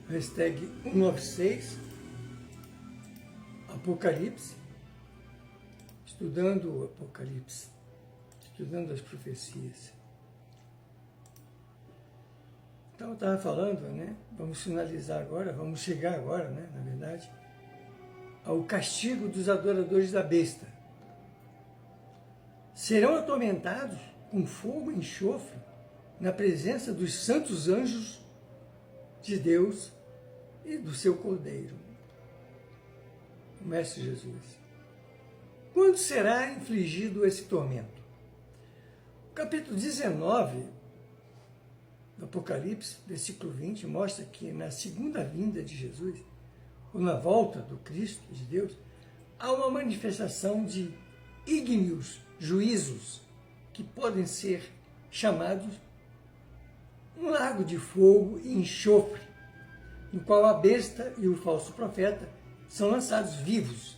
hashtag 196, Apocalipse, estudando o Apocalipse, estudando as profecias. Então eu estava falando, né? Vamos finalizar agora, vamos chegar agora, né? Na verdade, ao castigo dos adoradores da besta. Serão atormentados com fogo e enxofre na presença dos santos anjos de Deus e do seu Cordeiro, o Mestre Jesus. Quando será infligido esse tormento? O capítulo 19 do Apocalipse, versículo 20, mostra que na segunda vinda de Jesus, ou na volta do Cristo, de Deus, há uma manifestação de ígneos juízos que podem ser chamados um lago de fogo e enxofre, no qual a besta e o falso profeta são lançados vivos.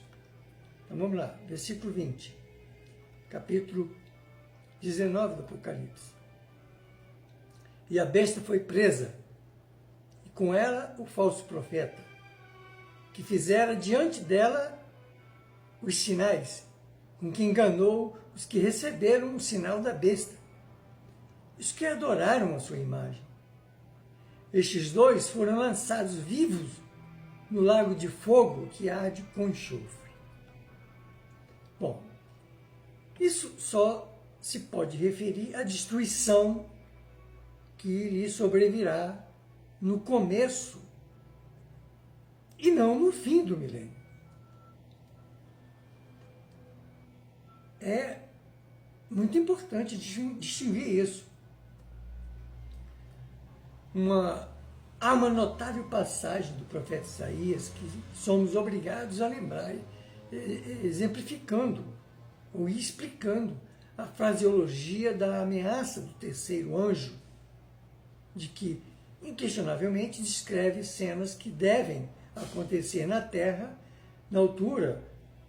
Então vamos lá, versículo 20, capítulo 19 do Apocalipse. E a besta foi presa, e com ela o falso profeta, que fizera diante dela os sinais, com que enganou os que receberam o sinal da besta, os que adoraram a sua imagem. Estes dois foram lançados vivos no lago de fogo que arde com enxofre. Bom, isso só se pode referir à destruição que lhe sobrevirá no começo e não no fim do milênio. É muito importante distinguir isso. Há uma notável passagem do profeta Isaías que somos obrigados a lembrar, exemplificando ou explicando a fraseologia da ameaça do terceiro anjo, de que, inquestionavelmente, descreve cenas que devem acontecer na Terra na altura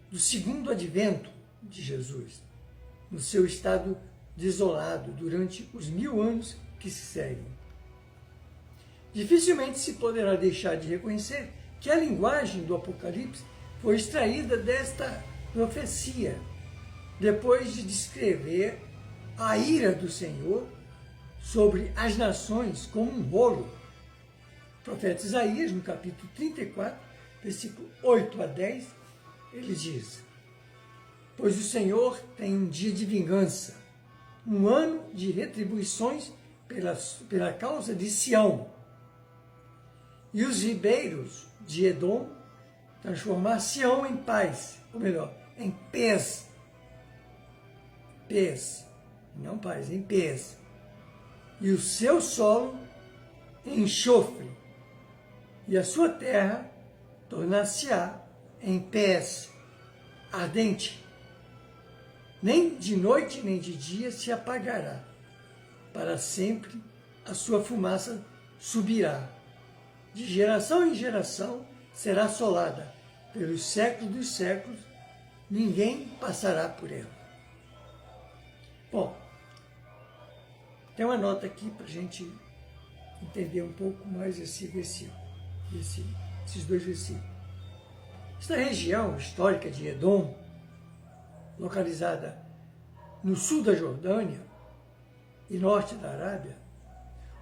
do segundo advento de Jesus, no seu estado desolado durante os 1000 anos que se seguem. Dificilmente se poderá deixar de reconhecer que a linguagem do Apocalipse foi extraída desta profecia, depois de descrever a ira do Senhor sobre as nações como um rolo. O profeta Isaías, no capítulo 34, versículo 8 a 10, ele diz: pois o Senhor tem um dia de vingança, um ano de retribuições pela causa de Sião. E os ribeiros de Edom transformar Sião em paz, ou melhor, em pés. Pés, não paz, em pés. E o seu solo em enxofre, e a sua terra tornar-se-á em pés ardente. Nem de noite nem de dia se apagará, para sempre a sua fumaça subirá. De geração em geração será assolada, pelos séculos dos séculos, ninguém passará por ela. Bom, tem uma nota aqui para a gente entender um pouco mais esse versículo, esses dois versículos. Esta região histórica de Edom, localizada no sul da Jordânia e norte da Arábia,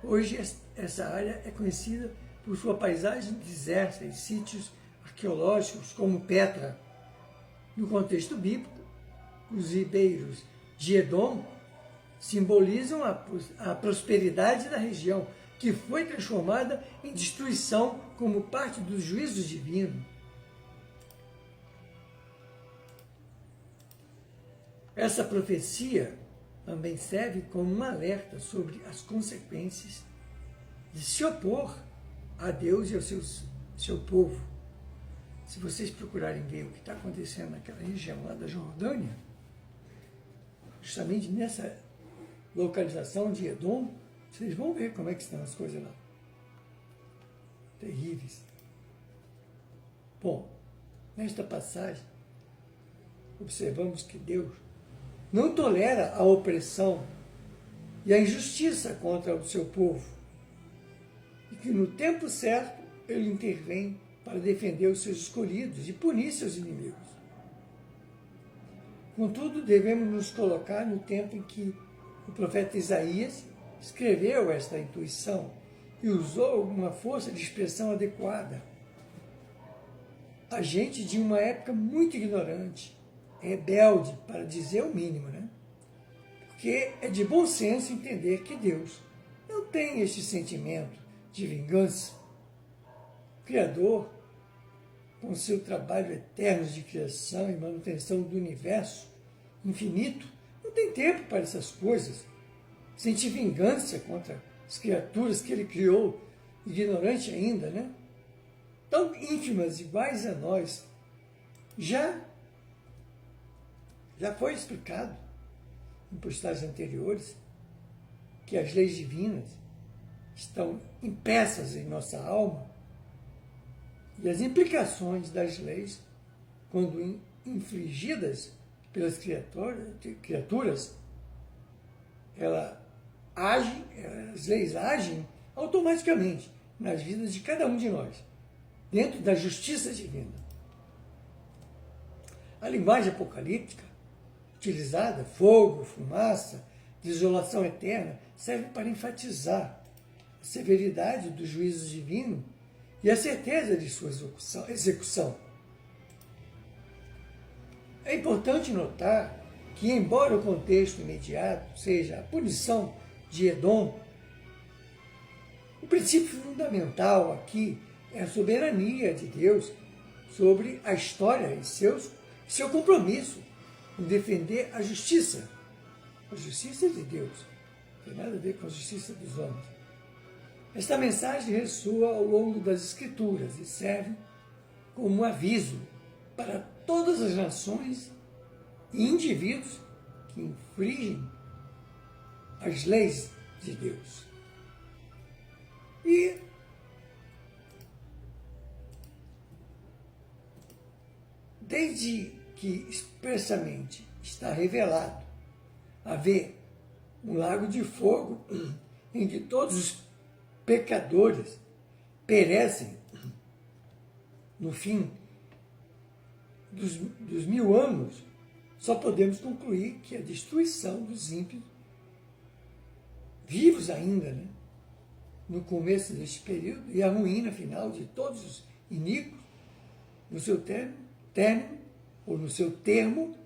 hoje essa área é conhecida por sua paisagem deserta e sítios arqueológicos como Petra. No contexto bíblico, os ribeiros de Edom simbolizam a prosperidade da região, que foi transformada em destruição como parte dos juízos divinos. Essa profecia também serve como um alerta sobre as consequências de se opor a Deus e ao seu povo. Se vocês procurarem ver o que está acontecendo naquela região lá da Jordânia, justamente nessa localização de Edom, vocês vão ver como é que estão as coisas lá. Terríveis. Bom, nesta passagem, observamos que Deus não tolera a opressão e a injustiça contra o seu povo, e que no tempo certo ele intervém para defender os seus escolhidos e punir seus inimigos. Contudo, devemos nos colocar no tempo em que o profeta Isaías escreveu esta intuição e usou uma força de expressão adequada. A gente de uma época muito ignorante, rebelde, para dizer o mínimo, né? Porque é de bom senso entender que Deus não tem este sentimento de vingança. O Criador, com seu trabalho eterno de criação e manutenção do universo infinito, não tem tempo para essas coisas. Sentir vingança contra as criaturas que ele criou, ignorante ainda, né? Tão ínfimas, iguais a nós. Já foi explicado em postagens anteriores que as leis divinas estão impressas em nossa alma e as implicações das leis, quando infligidas pelas criaturas, as leis agem automaticamente nas vidas de cada um de nós, dentro da justiça divina. A linguagem apocalíptica utilizada, fogo, fumaça, desolação eterna, serve para enfatizar a severidade do juízo divino e a certeza de sua execução. É importante notar que, embora o contexto imediato seja a punição de Edom, o princípio fundamental aqui é a soberania de Deus sobre a história e seu compromisso em defender a justiça de Deus. Não tem nada a ver com a justiça dos homens. Esta mensagem ressoa ao longo das Escrituras e serve como um aviso para todas as nações e indivíduos que infringem as leis de Deus. E desde que expressamente está revelado haver um lago de fogo em que todos os pecadores perecem no fim dos 1000 anos, só podemos concluir que a destruição dos ímpios, vivos ainda, né, no começo deste período, e a ruína final de todos os iníquos, no seu término, ou no seu termo,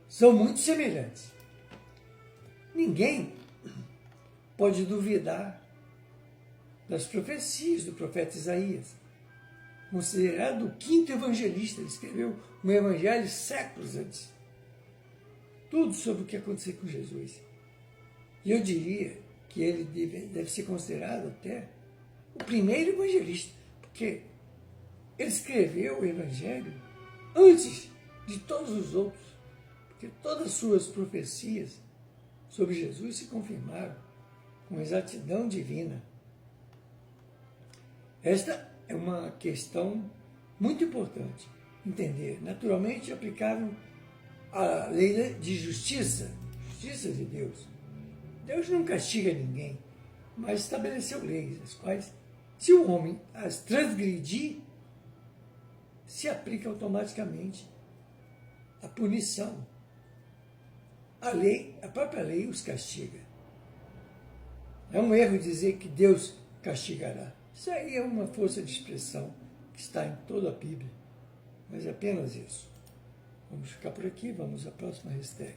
são muito semelhantes. Ninguém pode duvidar das profecias do profeta Isaías, considerado o quinto evangelista. Ele escreveu um evangelho séculos antes. Tudo sobre o que aconteceu com Jesus. E eu diria que ele deve ser considerado até o primeiro evangelista, porque ele escreveu o evangelho antes de todos os outros, porque todas as suas profecias sobre Jesus se confirmaram com exatidão divina. Esta é uma questão muito importante entender, naturalmente aplicável à lei de justiça de Deus. Deus não castiga ninguém, mas estabeleceu leis, as quais, se o homem as transgredir, se aplica automaticamente a punição. A própria lei os castiga. É um erro dizer que Deus castigará. Isso aí é uma força de expressão que está em toda a Bíblia, mas é apenas isso. Vamos ficar por aqui, vamos à próxima hashtag.